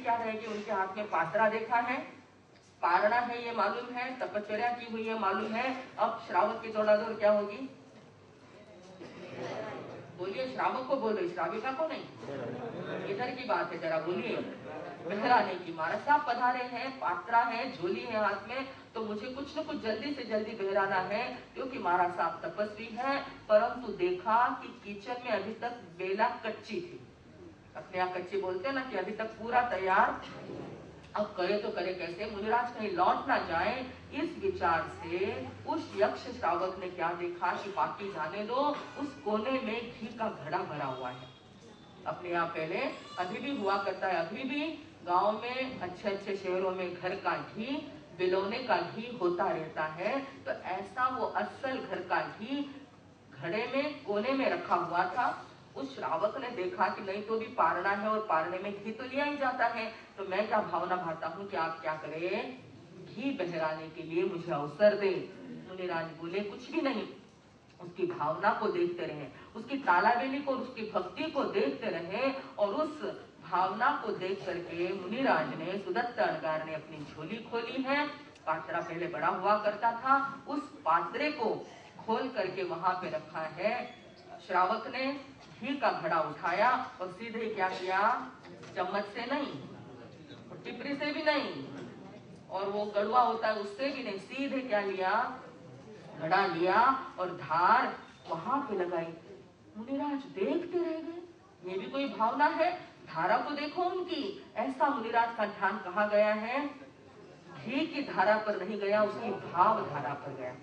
क्या रहे कि उनके हाथ में पात्रा देखा है, पारणा है ये मालूम है, तपश्चर्या की हुई है मालूम है। अब श्रावक की दौड़ादौड़ क्या होगी? बोलिए, श्रावक को बोलो, श्राविका को नहीं। इधर की बात है, जरा बोलिए। बहराने की, महाराज साहब पधारे हैं, पात्रा है, झोली है हाथ में, तो मुझे कुछ न कुछ जल्दी से जल्दी बहराना है, क्योंकि महाराज साहब तपस्वी है। परंतु देखा कि किचन में अभी तक बेला कच्ची थी। अपने यहाँ कच्ची बोलते हैं ना, कि अभी तक पूरा तैयार। अब करे तो करे कैसे, मुनिराज कहीं लौट ना जाए, इस विचार से उस यक्ष श्रावक ने क्या देखा कि बाकी जाने दो, उस कोने में घी का घड़ा भरा हुआ है। अपने यहाँ पहले अभी भी हुआ करता है, अभी भी गांव में अच्छे अच्छे शहरों में घर का घी, बिलौने का घी होता रहता है। तो ऐसा वो असल घर का घी घड़े में कोने में रखा हुआ था। उस श्रावक ने देखा कि नहीं तो भी पारना है और पारने में घी तो लिया ही जाता है, तो मैं क्या भावना भाता हूँ कि आप क्या करें, घी बहराने के लिए मुझे अवसर दे। मुनिराज बोले कुछ भी नहीं, उसकी भावना को देखते रहे, उसकी तालाबेली को, उसकी भक्ति को देखते रहे। और उस भावना को देख करके मुनिराज ने, सुदत्त अणगार ने अपनी झोली खोली है। पात्रा पहले बड़ा हुआ करता था, उस पात्रे को खोल करके वहां पे रखा है। श्रावक ने घी का घड़ा उठाया और सीधे क्या किया, चम्मच से नहीं, टिपरी से भी नहीं, और वो गड़ुआ होता है उससे भी नहीं, सीधे क्या लिया, घड़ा लिया और धार वहां पे लगाई। मुनिराज देखते रह गए, ये भी कोई भावना है, धारा को देखो उनकी। ऐसा मुनिराज का ध्यान कहाँ गया है, घी की धारा पर नहीं गया, उसकी भाव धारा पर गया,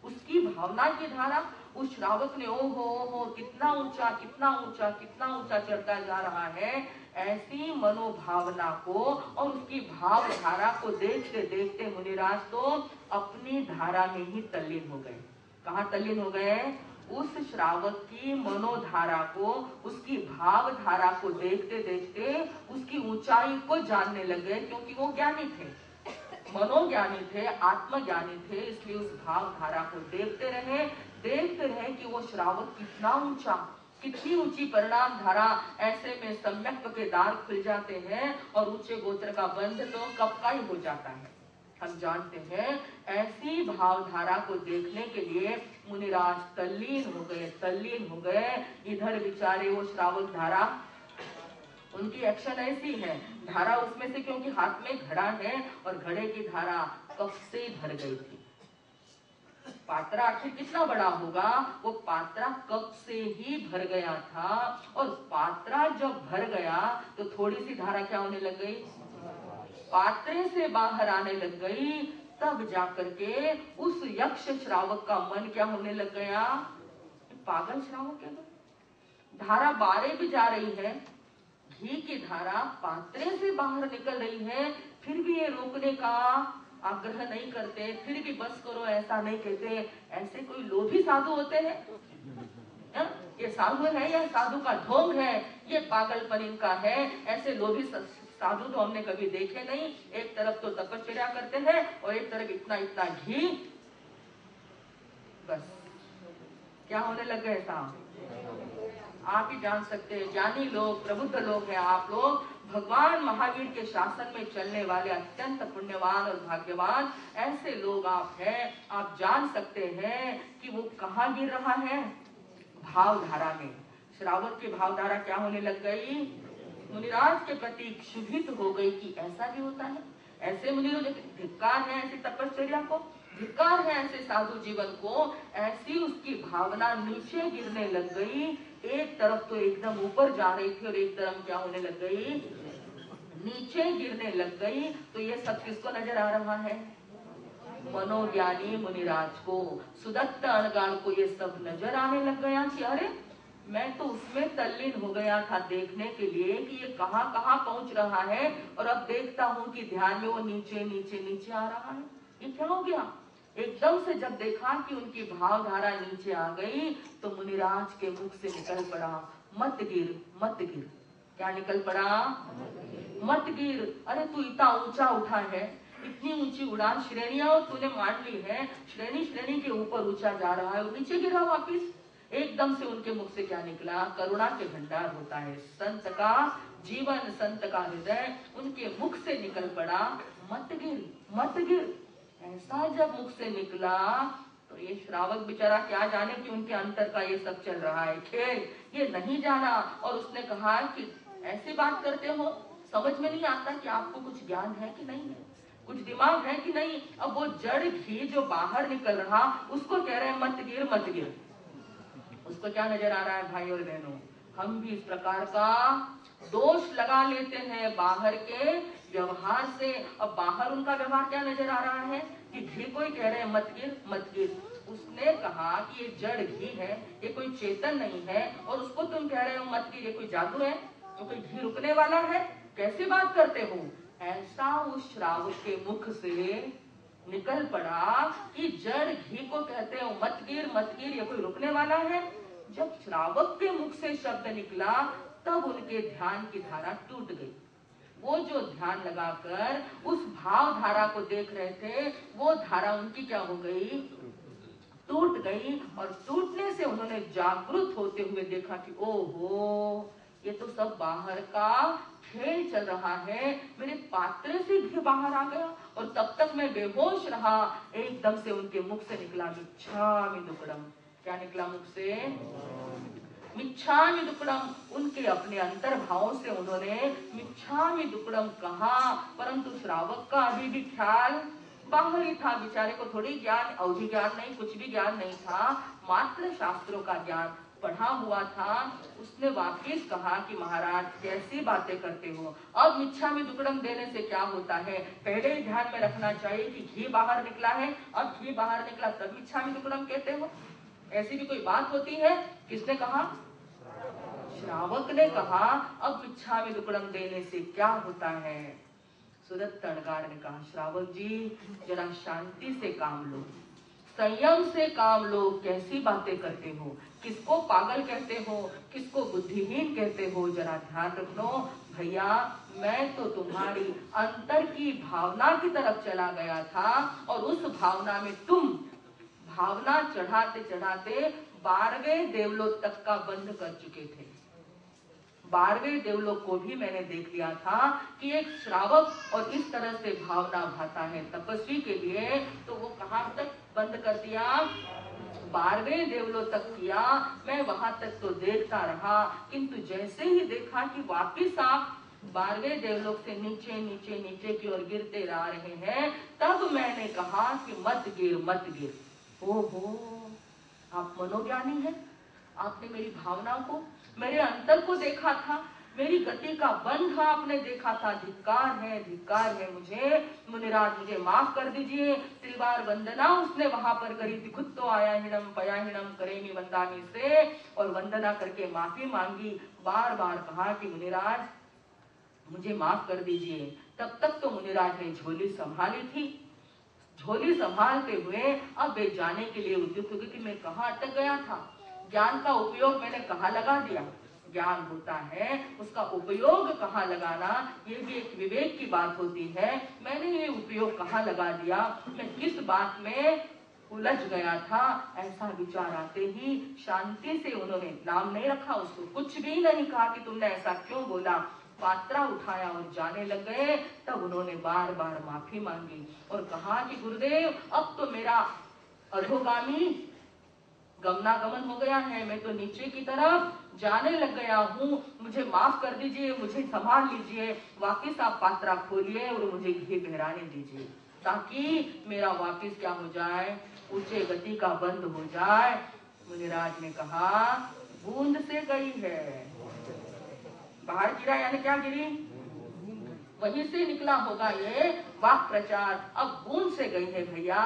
उसकी भावना की धारा। उस श्रावक ने ओहो कितना ऊंचा कितना ऊंचा कितना ऊंचा चढ़ता जा रहा है। ऐसी मनोभावना को और उसकी भाव धारा को देखते देखते मुनिराज तो अपनी धारा में ही तल्लीन हो गए। कहाँ तल्लीन हो गए, उस श्रावक की मनोधारा को, उसकी भाव धारा को देखते देखते उसकी ऊंचाई को जानने लगे, क्योंकि वो ज्ञानी थे, मनोज्ञानी थे, आत्मज्ञानी थे। इसलिए उस भाव धारा को देखते रहे कि वो श्रावक कितना ऊंचा, कितनी ऊंची परिणाम धारा। ऐसे में सम्यक के द्वार खुल जाते हैं और ऊंचे गोत्र का बंध तो कब का ही हो जाता है, हम जानते हैं। ऐसी भावधारा को देखने के लिए मुनिराज तल्लीन हो गए। इधर बेचारे वो श्रावक धारा, उनकी एक्शन ऐसी है, धारा उसमें से, क्योंकि हाथ में घड़ा है और घड़े की धारा कब से भर गई थी। पात्रा आखिर कितना बड़ा होगा, वो पात्रा कब से ही भर गया था। और पात्रा जब भर गया तो थोड़ी सी धारा क्या होने लग गई, पात्रे से बाहर आने लग गई। तब जाकर के उस यक्ष श्रावक का मन क्या होने लग गया, पागल श्रावक है, धारा बारे भी जा रही है, घी की धारा पात्रे से बाहर निकल रही है, फिर भी ये रोकने का आग्रह नहीं करते, फिर भी बस करो ऐसा नहीं कहते। ऐसे कोई लोभी साधु होते हैं, ये साधु है या साधु का ढोंग है, ये पागलपन इनका है। ऐसे लोभी साधु तो हमने कभी देखे नहीं। एक तरफ तो तपस्या करते हैं और एक तरफ इतना इतना घी, बस क्या होने लग गए साहब, आप ही जान सकते हैं। ज्ञानी लोग, प्रबुद्ध लोग हैं आप लोग, भगवान महावीर के शासन में चलने वाले अत्यंत पुण्यवान और भाग्यवान ऐसे लोग आप हैं। आप जान सकते हैं कि वो कहाँ गिर रहा है, भावधारा में। श्रावक की भावधारा क्या होने लग गई, मुनिराज के प्रति क्षुभित हो गई कि ऐसा भी होता है। ऐसे मुनिराज धिक्कार है ऐसी तपश्चर्या को, धिक्कार है ऐसे साधु जीवन को। ऐसी उसकी भावना नीचे गिरने लग गई। एक तरफ तो एकदम ऊपर जा रही थी और एक तरफ क्या होने लग गई, नीचे गिरने लग गई। तो ये सब किसको नजर आ रहा है, मनोज्ञानी मुनिराज को, सुदत्त अणगार को ये सब नजर आने लग गया कि अरे मैं तो उसमें तल्लीन हो गया था देखने के लिए कि ये कहाँ कहाँ पहुंच रहा है, और अब देखता हूँ कि ध्यान में वो नीचे नीचे नीचे आ रहा है। ये क्या हो गया, एकदम से जब देखा कि उनकी भावधारा नीचे आ गई तो मुनिराज के मुख से निकल पड़ा, मत गिर मत गिर। क्या निकल पड़ा, मत गिर। अरे तू इतना ऊंचा उठा है, इतनी ऊंची उड़ान श्रेणियां तूने मान ली है, श्रेणी श्रेणी के ऊपर ऊंचा जा रहा है और नीचे गिरा वापिस। एकदम से उनके मुख से क्या निकला, करुणा के भंडार होता है, संत का जीवन संत का हृदय उनके मुख से निकल पड़ा, मत गिर मत गिर। ऐसा जब मुख से निकला तो ये श्रावक बेचारा क्या जाने कि उनके अंतर का ये सब चल रहा है खेल, ये नहीं जाना। और उसने कहा कि ऐसी बात करते हो, समझ में नहीं आता कि आपको कुछ ज्ञान है कि नहीं है, कुछ दिमाग है कि नहीं। अब वो जड़ घी जो बाहर निकल रहा उसको कह रहे हैं मत गिर मत गिर। उसको क्या नजर आ रहा है भाई और बहनों, हम भी इस प्रकार का दोष लगा लेते हैं बाहर के व्यवहार से। अब बाहर उनका व्यवहार क्या नजर आ रहा है कि घी को ही कह रहे हैं मत गिर मत गिर। उसने कहा कि ये जड़ घी है, ये कोई चेतन नहीं है, और उसको तुम कह रहे हो मत गिर, ये कोई जादू है, तो कोई घी रुकने वाला है, कैसे बात करते हो। ऐसा उस श्रावक के मुख से निकल पड़ा कि जड़ घी को कहते हो मत गिर, ये कोई रुकने वाला है। जब श्रावक के मुख से शब्द निकला तब उनके ध्यान की धारा टूट गई। वो जो ध्यान लगाकर उस भाव धारा को देख रहे थे, वो धारा उनकी क्या हो गई, टूट गई। और टूटने से उन्होंने जागृत होते हुए देखा कि ओहो, ये तो सब बाहर का खेल चल रहा है, मेरे पात्र से घी बाहर आ गया। और तब तक मैं बेहोश रहा, एकदम से उनके मुख से निकला मिच्छामि दुक्कडम। क्या निकला मुख से, मिच्छामि दुक्कडम। उनके अपने अंतर भाव से उन्होंने मिच्छामि दुक्कडम कहा, परंतु श्रावक का अभी भी ख्याल बाहर ही था। बेचारे को थोड़ी ज्ञान, अवधि ज्ञान नहीं, कुछ भी ज्ञान नहीं था, मात्र शास्त्रों का ज्ञान पढ़ा हुआ था। उसने वापिस कहा कि महाराज कैसी बातें करते हो, अब मिच्छामि दुक्कडम देने से क्या होता है, पहले ही ध्यान में रखना चाहिए कि घी बाहर निकला है, अब घी बाहर निकला तब मिच्छामि दुक्कडम कहते हो, ऐसी भी कोई बात होती है। किसने कहा, श्रावक ने कहा अब मिच्छामि दुक्कडम देने से क्या होता है। सुदत्त तड़कार ने कहा श्रावक जी जरा शांति से काम लो, संयम से काम लो, कैसी बातें करते हो, किसको पागल कहते हो, किसको बुद्धिहीन कहते हो, जरा ध्यान रख लो। भैया मैं तो तुम्हारी अंतर की भावना की तरफ चला गया था, और उस भावना में तुम भावना चढ़ाते चढ़ाते 12वें देवलोक तक का बंद कर चुके थे। 12वें देवलोक को भी मैंने देख लिया था कि एक श्रावक और इस तरह से भावना भाता है तपस्वी के लिए, तो वो कहां तक बंद कर दिया, 12वें देवलोक तक किया। मैं वहां तक तो देखता रहा, किंतु जैसे ही देखा कि वापिस आप 12वें देवलोक से नीचे नीचे नीचे की ओर गिरते आ रहे हैं, तब मैंने कहा कि मत गिर मत गिर। ओहो, आप मनोज्ञानी हैं, आपने मेरी भावनाओं को, मेरे अंतर को देखा था, मेरी गति का बंध आपने देखा था। धिक्कार है मुझे, मुनिराज मुझे माफ कर दीजिए। त्रिवार वंदना उसने वहां पर करी थी, खुद तो आया हिणम पयाहिणम करेमी वंदामी से, और वंदना करके माफी मांगी, बार बार कहा कि मुनिराज मुझे माफ कर दीजिए। तब तक तो मुनिराज ने झोली संभाली थी, झोली संभालते हुए अब वे जाने के लिए उद्युक्त हो गए कि मैं कहाँ अटक गया था, ज्ञान का उपयोग मैंने कहाँ लगा दिया। ज्ञान होता है, उसका उपयोग कहाँ लगाना, ये भी एक विवेक की बात होती है। मैंने ये उपयोग कहाँ लगा दिया, मैं किस बात में उलझ गया था। ऐसा विचार आते ही शांति से उन्होंने नाम नहीं रखा, उसको कुछ भी नहीं कहा कि तुमने ऐसा क्यों बोला, पात्रा उठाया और जाने लग गए। तब उन्होंने बार बार माफी मांगी और कहा कि गुरुदेव अब तो मेरा अधोगामी गमनागमन हो गया है, मैं तो नीचे की तरफ जाने लग गया हूँ, मुझे माफ कर दीजिए, मुझे संभाल लीजिए, वापिस आप पात्रा खोलिए और मुझे घी बहराने दीजिए, ताकि मेरा वापिस क्या हो जाए, ऊंचे गति का बंद हो जाए। मुनिराज ने कहा बूंद से गई है, बाहर गिरा यानी क्या गिरी, वहीं से निकला होगा ये वाक प्रचार। अब बूंद से गई है भैया,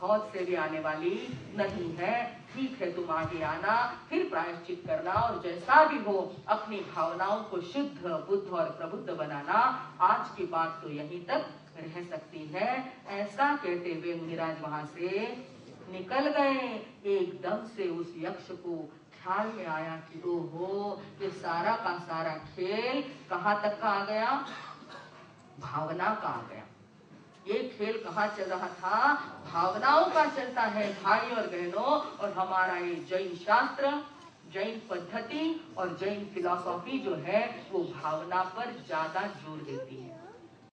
हौद से भी आने वाली नहीं है। ठीक है, तुम आगे आना, फिर प्रायश्चित करना, और जैसा भी हो अपनी भावनाओं को शुद्ध बुद्ध और प्रबुद्ध बनाना। आज की बात तो यहीं तक रह सकती है। ऐसा कहते हुए मुनिराज वहां से निकल गए। एकदम से उस यक्ष को ख्याल में आया कि ओहो, ये सारा का सारा खेल कहाँ तक का आ गया, भावना का आ गया। ये खेल कहाँ चल रहा था, भावनाओं का चलता है भाई और बहनों। और हमारा ये जैन शास्त्र जैन पद्धति और जैन फिलॉसफी जो है वो भावना पर ज्यादा जोर देती है।